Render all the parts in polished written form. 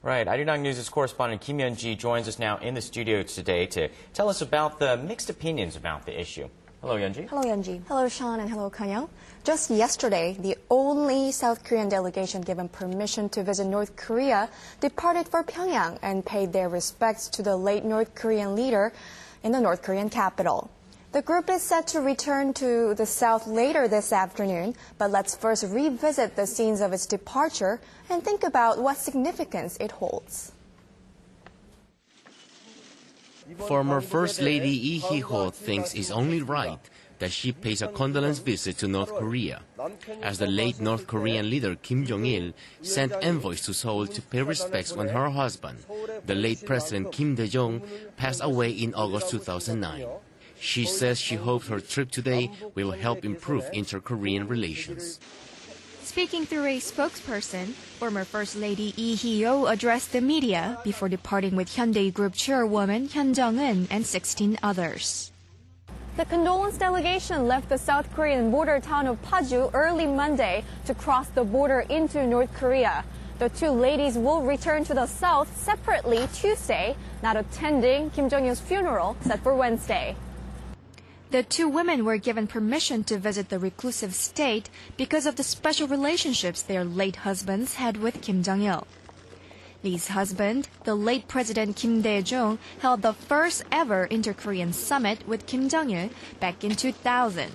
Right. Arirang News' correspondent Kim Yeon-ji joins us now in the studio today to tell us about the mixed opinions about the issue. Hello, Yeon-ji. Hello, Yeon-ji. Hello, Sean, and hello, Kang-young. Just yesterday, the only South Korean delegation given permission to visit North Korea departed for Pyongyang and paid their respects to the late North Korean leader in the North Korean capital. The group is set to return to the South later this afternoon, but let's first revisit the scenes of its departure and think about what significance it holds. Former First Lady Lee Hee-ho thinks it's only right that she pays a condolence visit to North Korea, as the late North Korean leader Kim Jong-il sent envoys to Seoul to pay respects when her husband, the late President Kim Dae-jung, passed away in August 2009. She says she hopes her trip today will help improve inter-Korean relations. Speaking through a spokesperson, former First Lady Lee Hee-ho addressed the media before departing with Hyundai Group chairwoman Hyun Jung-eun and 16 others. The condolence delegation left the South Korean border town of Paju early Monday to cross the border into North Korea. The two ladies will return to the South separately Tuesday, not attending Kim Jong-il's funeral set for Wednesday. The two women were given permission to visit the reclusive state because of the special relationships their late husbands had with Kim Jong-il. Lee's husband, the late President Kim Dae-jung, held the first ever inter-Korean summit with Kim Jong-il back in 2000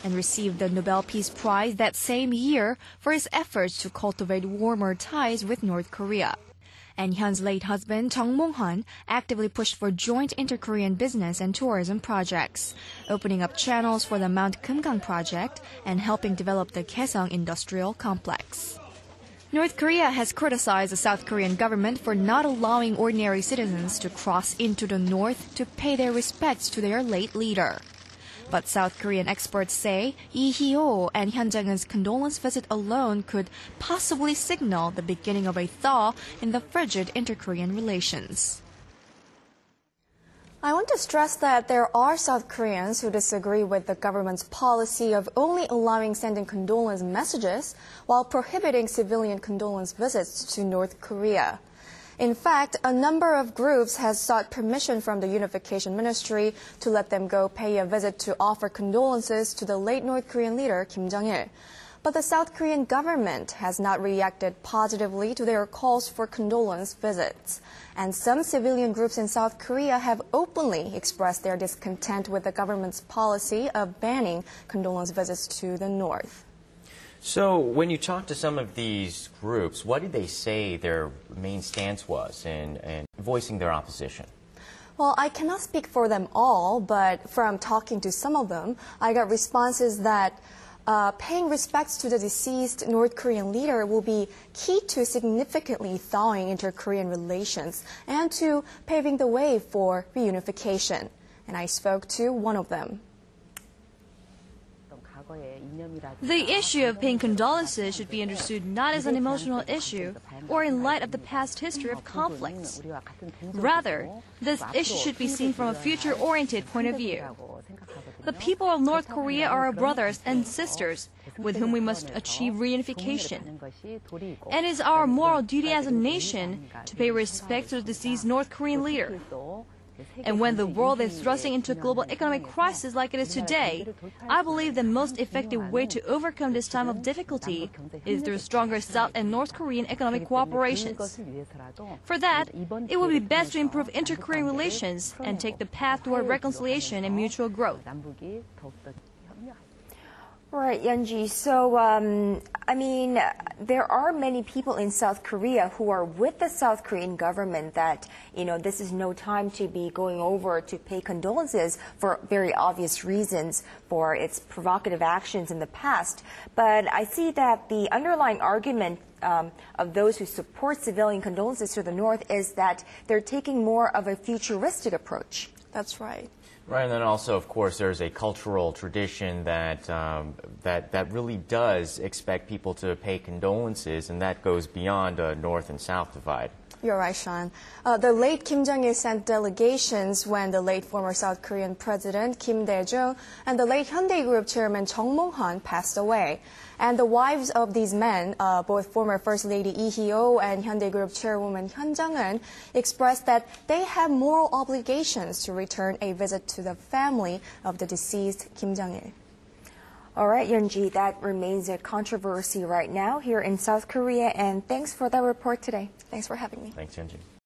and received the Nobel Peace Prize that same year for his efforts to cultivate warmer ties with North Korea. And Hyun's late husband, Chung Mong-han, actively pushed for joint inter-Korean business and tourism projects, opening up channels for the Mount Kumgang project and helping develop the Kaesong industrial complex. North Korea has criticized the South Korean government for not allowing ordinary citizens to cross into the north to pay their respects to their late leader. But South Korean experts say Lee Hee-ho and Hyun Jung-eun's condolence visit alone could possibly signal the beginning of a thaw in the frigid inter-Korean relations. I want to stress that there are South Koreans who disagree with the government's policy of only allowing sending condolence messages while prohibiting civilian condolence visits to North Korea. In fact, a number of groups has sought permission from the Unification Ministry to let them go pay a visit to offer condolences to the late North Korean leader Kim Jong-il. But the South Korean government has not reacted positively to their calls for condolence visits. And some civilian groups in South Korea have openly expressed their discontent with the government's policy of banning condolence visits to the north. So when you talk to some of these groups, what did they say their main stance was in voicing their opposition? Well, I cannot speak for them all, but from talking to some of them, I got responses that paying respects to the deceased North Korean leader will be key to significantly thawing inter-Korean relations and to paving the way for reunification. And I spoke to one of them. The issue of paying condolences should be understood not as an emotional issue or in light of the past history of conflicts. Rather, this issue should be seen from a future-oriented point of view. The people of North Korea are our brothers and sisters with whom we must achieve reunification. And it is our moral duty as a nation to pay respect to the deceased North Korean leader. And when the world is thrusting into a global economic crisis like it is today, I believe the most effective way to overcome this time of difficulty is through stronger South and North Korean economic cooperations. For that, it would be best to improve inter-Korean relations and take the path toward reconciliation and mutual growth. Right, Yeon-ji. So, there are many people in South Korea who are with the South Korean government that, this is no time to be going over to pay condolences for very obvious reasons for its provocative actions in the past. But I see that the underlying argument of those who support civilian condolences to the North is that they're taking more of a futuristic approach. That's right. Right, and then also, of course, there's a cultural tradition that that really does expect people to pay condolences, and that goes beyond a North and South divide. You're right, Sean. The late Kim Jong-il sent delegations when the late former South Korean President Kim Dae-jung and the late Hyundai Group Chairman Chung Mong-han passed away. And the wives of these men, both former First Lady Lee Hee-oh and Hyundai Group Chairwoman Hyun Jung-eun, expressed that they have moral obligations to return a visit to the family of the deceased Kim Jong-il. All right, Yeonji, that remains a controversy right now here in South Korea, and thanks for that report today. Thanks for having me. Thanks, Hyunjin.